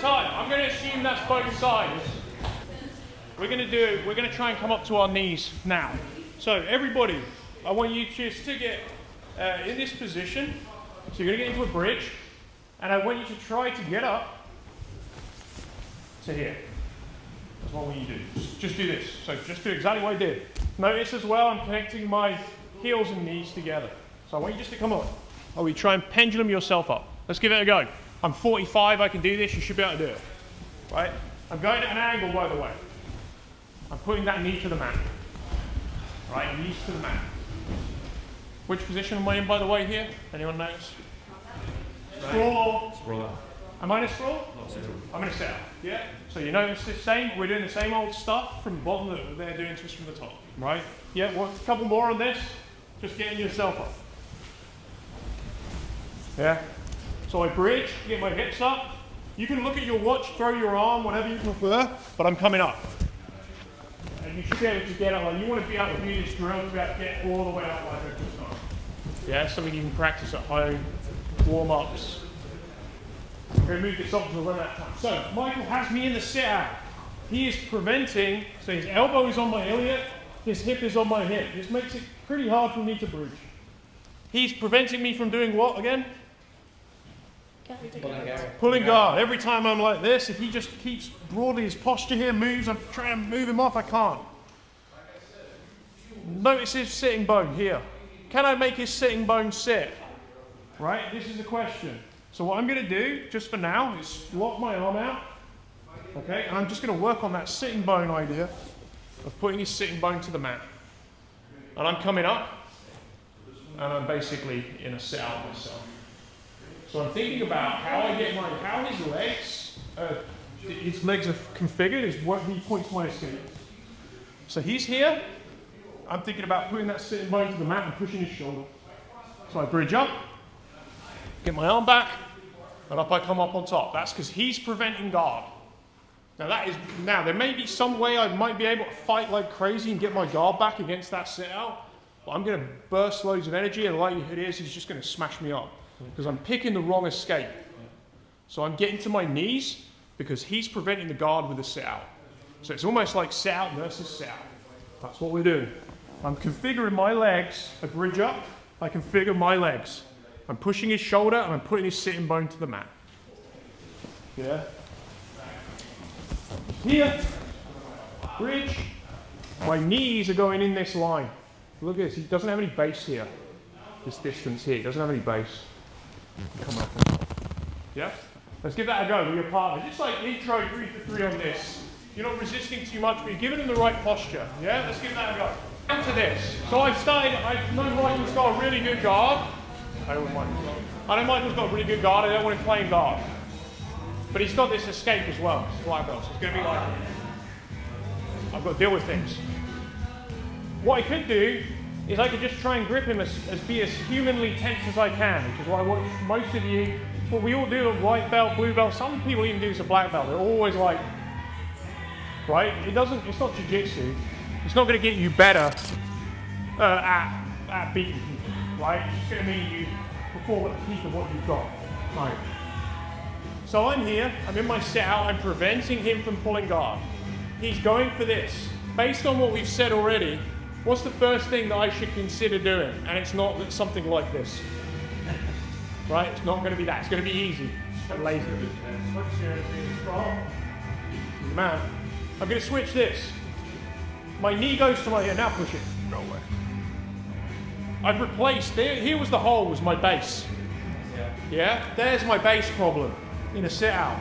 time. I'm going to assume that's both sides. We're going to try and come up to our knees now. So everybody, I want you just to get in this position. So you're going to get into a bridge, and I want you to try to get up to here. That's what I want you to do. Just do this. So just do exactly what I did. Notice as well, I'm connecting my heels and knees together. So I want you just to come on. Oh, we try and pendulum yourself up. Let's give it a go. I'm 45, I can do this, you should be able to do it. Right? I'm going at an angle, by the way. I'm putting that knee to the mat. Right, knees to the mat. Which position am I in, by the way, here? Anyone notice? Sprawl. Sprawl. Am I in a sprawl? I'm in a sit-out. Yeah? So you notice the same, we're doing the same old stuff from the bottom that they're doing to us from the top. Right? Yeah, well, a couple more on this. Just getting yourself up. Yeah? So I bridge, get my hips up. You can look at your watch, throw your arm, whatever you prefer, but I'm coming up. And you should be able to get up. Like, you want to be able to do this drill to be able to get all the way up like I just done. Yeah, something you can practice at home, warm-ups. I'm going to move this up to run out of time. So Michael has me in the sit-out. He is preventing, so his elbow is on my iliac, his hip is on my hip. This makes it pretty hard for me to bridge. He's preventing me from doing what again? Pulling guard. Every time I'm like this, if he just keeps broadly, his posture here moves, I'm trying to move him off, I can't. Notice his sitting bone here. Can I make his sitting bone sit? Right, this is the question. So what I'm going to do, just for now, is lock my arm out. Okay, and I'm just going to work on that sitting bone idea of putting his sitting bone to the mat. And I'm coming up, and I'm basically in a sit-out myself. So I'm thinking about how I get how his legs are configured is what he points my escape. So he's here. I'm thinking about putting that sitting bone to the mat and pushing his shoulder. So I bridge up, get my arm back, and up I come up on top. That's because he's preventing guard. Now there may be some way I might be able to fight like crazy and get my guard back against that sit-out, but I'm going to burst loads of energy, and the likelihood is he's just going to smash me up. Because I'm picking the wrong escape. So I'm getting to my knees because he's preventing the guard with the sit-out. So it's almost like sit-out versus sit-out. That's what we're doing. I'm configuring my legs, I bridge up, I configure my legs. I'm pushing his shoulder and I'm putting his sitting bone to the mat. Yeah? Here, bridge, my knees are going in this line. Look at this, he doesn't have any base here. This distance here, he doesn't have any base. Come up on top. Yeah? Let's give that a go with your partner. Just like intro 3 for 3 on this. You're not resisting too much, but you're giving them the right posture. Yeah? Let's give that a go. Down to this. So I know Michael's got a really good guard. I know Michael's got a really good guard. I don't want him playing guard. But he's got this escape as well. It's black belt. So it's going to be like, I've got to deal with things. What I could do is I could just try and grip him be as humanly tense as I can, which is what I want most of you, what we all do at white belt, blue belt, some people even do this at black belt. They're always like, right? It's not jiu-jitsu. It's not going to get you better at beating people, right? It's just going to mean you perform at the peak of what you've got. Right. So I'm here, I'm in my sit-out, I'm preventing him from pulling guard. He's going for this. Based on what we've said already, what's the first thing that I should consider doing? And it's not something like this. Right? It's not going to be that. It's going to be easy and lazy. Man, I'm going to switch this. My knee goes to my ear. Now push it. No way. I've replaced, here was the hole, was my base. Yeah? There's my base problem in a sit-out.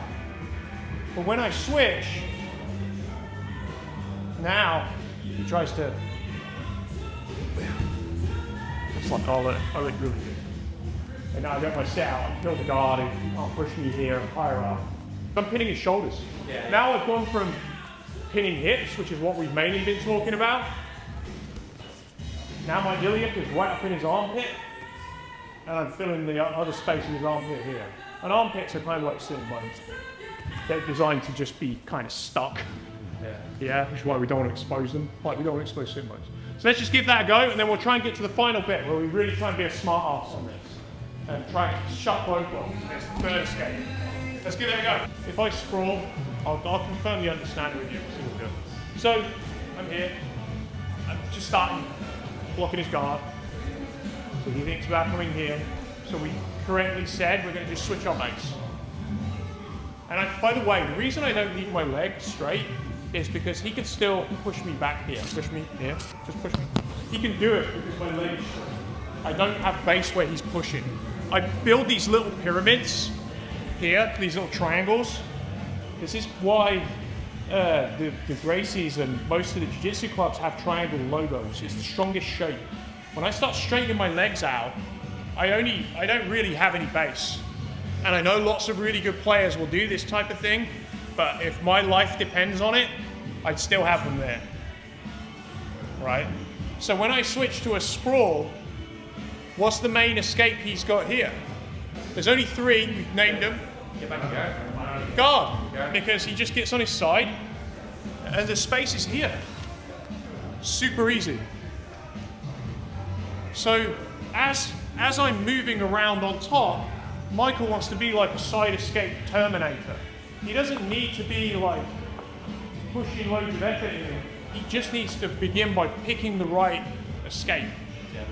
But when I switch, now he tries to, it's like, I'll let really good. And now I've got my sit-out, I kill the guard, I'll push me here, higher up. I'm pinning his shoulders. Yeah. Now I've gone from pinning hips, which is what we've mainly been talking about. Now my iliac is right up in his armpit, and I'm filling the other space in his armpit here. And armpits are kind of like sitting bones. They're designed to just be kind of stuck. Yeah, which is why we don't want to expose them. Like we don't want to expose sitting bones. So let's just give that a go, and then we'll try and get to the final bit where we really try and be a smart ass on this. And try and shut both off. It's the third escape. Let's give it a go. If I sprawl, I'll confirm the understanding with you. So, I'm here. I'm just starting, blocking his guard. So he thinks about coming here. So we correctly said we're going to just switch our base. And by the way, the reason I don't leave my legs straight is because he can still push me back here. Push me here, just push me. He can do it because my legs are straight. I don't have base where he's pushing. I build these little pyramids here, these little triangles. This is why the Gracies and most of the jiu-jitsu clubs have triangle logos. It's the strongest shape. When I start straightening my legs out, I don't really have any base. And I know lots of really good players will do this type of thing, but if my life depends on it, I'd still have them there, right? So when I switch to a sprawl, what's the main escape he's got here? There's only 3, we've named them. Get back and go. Guard, because he just gets on his side, and the space is here. Super easy. So as I'm moving around on top, Michael wants to be like a side escape Terminator. He doesn't need to be like pushing loads of effort in him. He just needs to begin by picking the right escape. Yeah.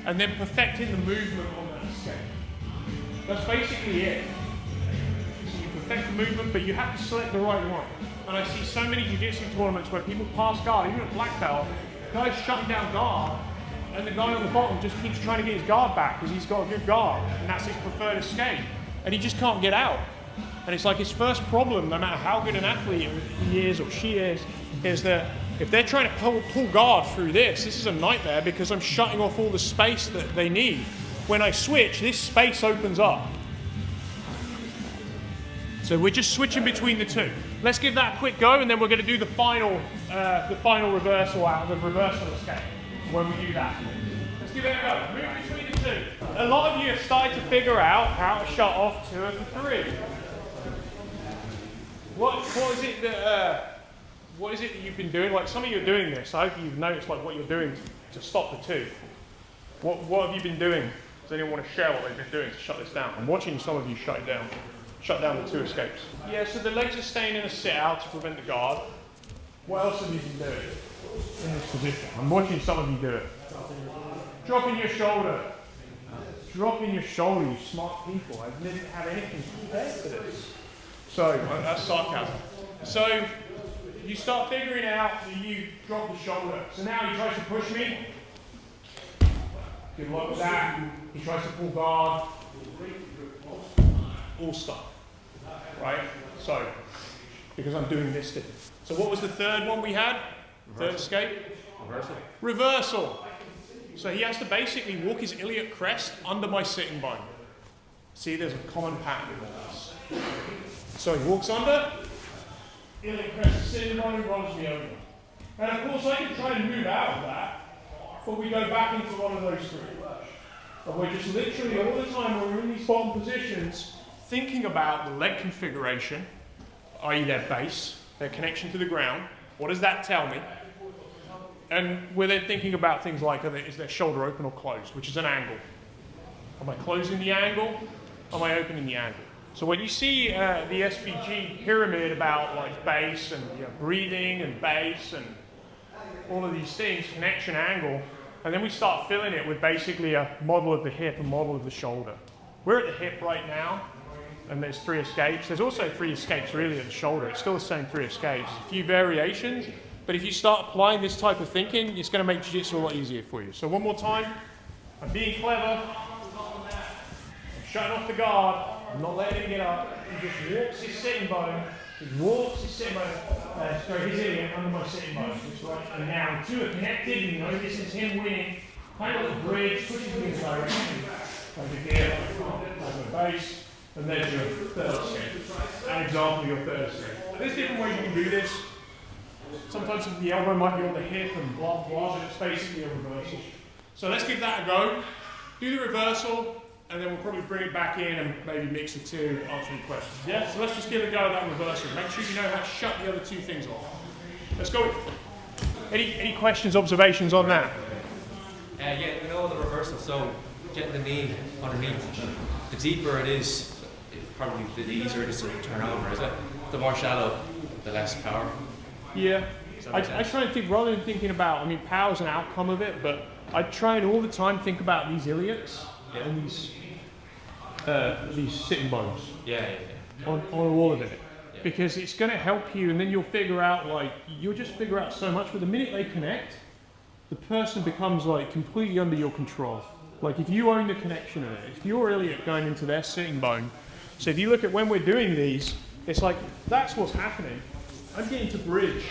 And then perfecting the movement on that escape. That's basically it. So you perfect the movement, but you have to select the right one. And I see so many jiu-jitsu tournaments where people pass guard, even at black belt, guys shutting down guard, and the guy on the bottom just keeps trying to get his guard back because he's got a good guard, and that's his preferred escape. And he just can't get out. And it's like his first problem, no matter how good an athlete he is or she is that if they're trying to pull guard through this is a nightmare because I'm shutting off all the space that they need. When I switch, this space opens up. So we're just switching between the two. Let's give that a quick go, and then we're going to do the final reversal out of the reversal escape when we do that. Let's give it a go. Move between the two. A lot of you have started to figure out how to shut off 2 of the 3. What is it that you've been doing? Like some of you are doing this. I hope you've noticed like what you're doing to stop the 2. What have you been doing? Does anyone want to share what they've been doing to shut this down? I'm watching some of you shut it down. Shut down the 2 escapes. Yeah, so the legs are staying in a sit out to prevent the guard. What else have you been doing in this position? I'm watching some of you do it. Dropping your shoulder. Dropping your shoulder, you smart people. I didn't have anything prepared for this. So, that's sarcasm. So, you start figuring out that you drop the shoulder. So now he tries to push me. Good luck with that. He tries to pull guard. All stop. Right? So, because I'm doing this thing. So what was the 3rd one we had? Reversal. 3rd escape? Reversal. Reversal. So he has to basically walk his iliac crest under my sitting bone. See, there's a common pattern in all this. So he walks under, iliac crest, sitting bone, rolls me over. And of course I can try and move out of that, but we go back into one of those 3. But we're just literally all the time when we're in these bottom positions, thinking about the leg configuration, i.e. their base, their connection to the ground. What does that tell me? And we're then thinking about things like, is their shoulder open or closed, which is an angle. Am I closing the angle? Am I opening the angle? So when you see the SBG pyramid about like base and breathing and base and all of these things, connection, angle, and then we start filling it with basically a model of the hip, a model of the shoulder. We're at the hip right now, and there's 3 escapes. There's also 3 escapes really at the shoulder. It's still the same 3 escapes. A few variations, but if you start applying this type of thinking, it's going to make jiu-jitsu a lot easier for you. So one more time. I'm being clever. I'm shutting off the guard. I'm not letting him get up. He just walks his sitting bone. He walks his sitting bone. His iliac under my sitting bone. Right. And now the 2 are connected. You know this is him winning. Kind of like a bridge, pushes me in direction. Over here, over the base. And there's your 3rd escape. An example of your 3rd escape. There's different ways you can do this. Sometimes the elbow might be on the hip and blah blah, but it's basically a reversal. So let's give that a go. Do the reversal, and then we'll probably bring it back in and maybe mix the 2, answering questions. Yeah, so let's just give it a go at that reversal. Make sure you know how to shut the other 2 things off. Let's go. Any questions, observations on that? Yeah, you know the reversal, so getting the knee underneath, the deeper it is, probably a bit easier just to turn over, is it? The more shallow, the less power. Yeah. I try and think, rather than thinking about, I mean, power's an outcome of it, but I try and all the time think about these iliacs and these sitting bones on all of it. Yeah. Because it's going to help you, and then you'll figure out, like, you'll just figure out so much, but the minute they connect, the person becomes, like, completely under your control. Like, if you own the connection of it, if your iliac going into their sitting bone, so if you look at when we're doing these, it's like, that's what's happening. I'm getting to bridge,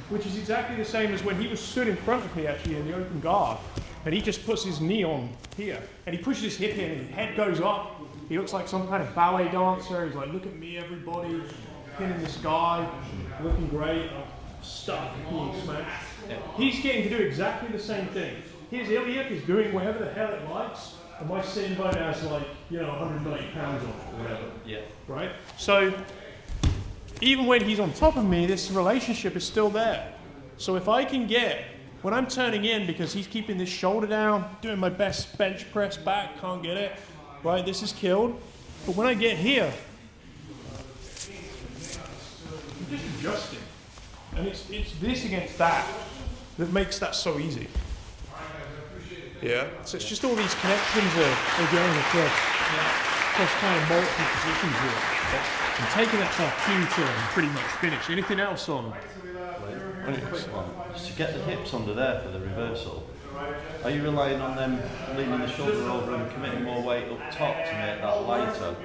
which is exactly the same as when he was stood in front of me actually in the open guard, and he just puts his knee on here, and he pushes his hip in, and his head goes up. He looks like some kind of ballet dancer. He's like, look at me, everybody, pinning this guy, looking great, stuck, being smashed. He's getting to do exactly the same thing. His iliac is doing whatever the hell it likes, and my sitting bone has, like, 190 pounds on it or whatever. Yeah. Right? So even when he's on top of me, this relationship is still there. So if I can get, when I'm turning in, because he's keeping this shoulder down, doing my best bench press back, can't get it, right, this is killed. But when I get here, I'm just adjusting. And it's this against that makes that so easy. Yeah. So it's just all these connections are going across kind of multiple positions here. And taking that to Q to pretty much finish. Anything else on? Only a quick one. Just to get the hips under there for the reversal, are you relying on them leaning the shoulder over and committing more weight up top to make that lighter?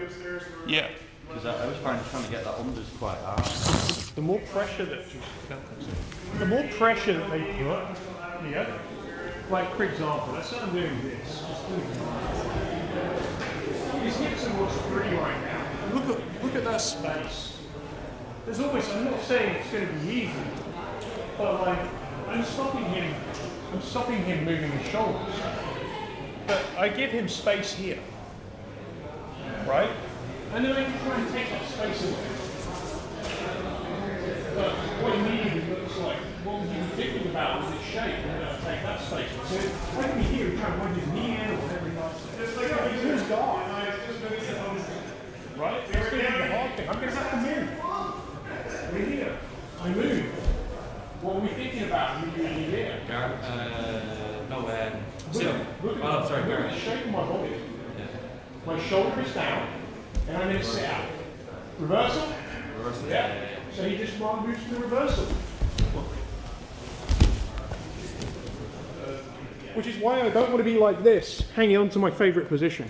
Yeah. Because I always find trying to get that under is quite hard. The more pressure that they put here, like for example, let's say I'm doing this. His hips are what's free right now. Look at that space. There's always, I'm not saying it's going to be easy, but like, I'm stopping him moving his shoulders. But I give him space here, right? And then I can try and take that space away. But what immediately looks like, what was he thinking about was his shape, and then I take that space. So I can be here trying to wind his knee in or whatever he likes. Just like he's his guard. Right? That's going to be the hard thing. I'm going to have to move. We're here. I move. What are we thinking about moving here? Look at the shape of my body. Yeah. My shoulder is down, and I'm going to sit out. Reversal? Yeah. So he just moves to the reversal. Which is why I don't want to be like this, hanging on to my favourite position.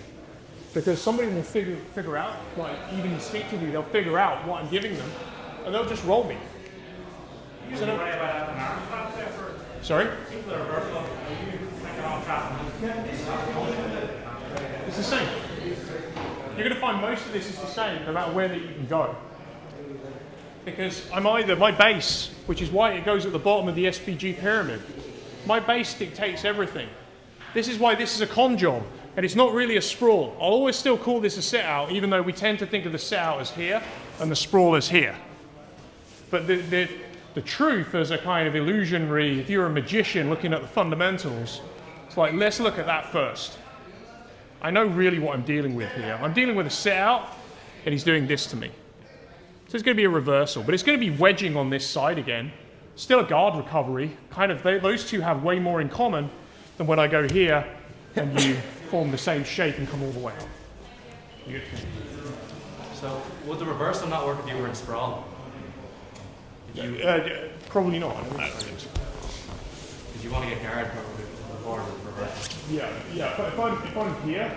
Because somebody will figure out, like even instinctively, they'll figure out what I'm giving them, and they'll just roll me. So sorry? It's the same. You're going to find most of this is the same, no matter where that you can go. Because I'm either, my base, which is why it goes at the bottom of the SBG pyramid, my base dictates everything. This is why this is a con job. And it's not really a sprawl. I'll always still call this a sit-out, even though we tend to think of the sit-out as here and the sprawl as here. But the truth as a kind of illusionary, if you're a magician looking at the fundamentals, it's like, let's look at that first. I know really what I'm dealing with here. I'm dealing with a sit-out, and he's doing this to me. So it's going to be a reversal, but it's going to be wedging on this side again. Still a guard recovery. Kind of, those two have way more in common than when I go here and you form the same shape and come all the way up. So would the reversal not work if you were in sprawl? Probably not. Because you want to get guard probably before the reversal. Yeah. If I'm here,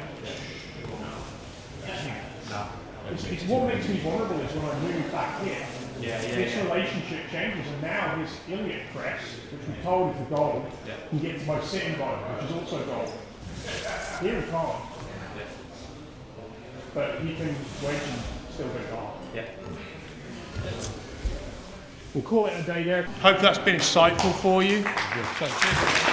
no. It's what makes me vulnerable is when I move back here. This relationship changes, and now his iliac press, which we're told is the goal, can get to my sitting bone, which is also goal. Here he can't. But he can wedge and still go guard. We'll call it a day there. Hope that's been insightful for you. Thank you.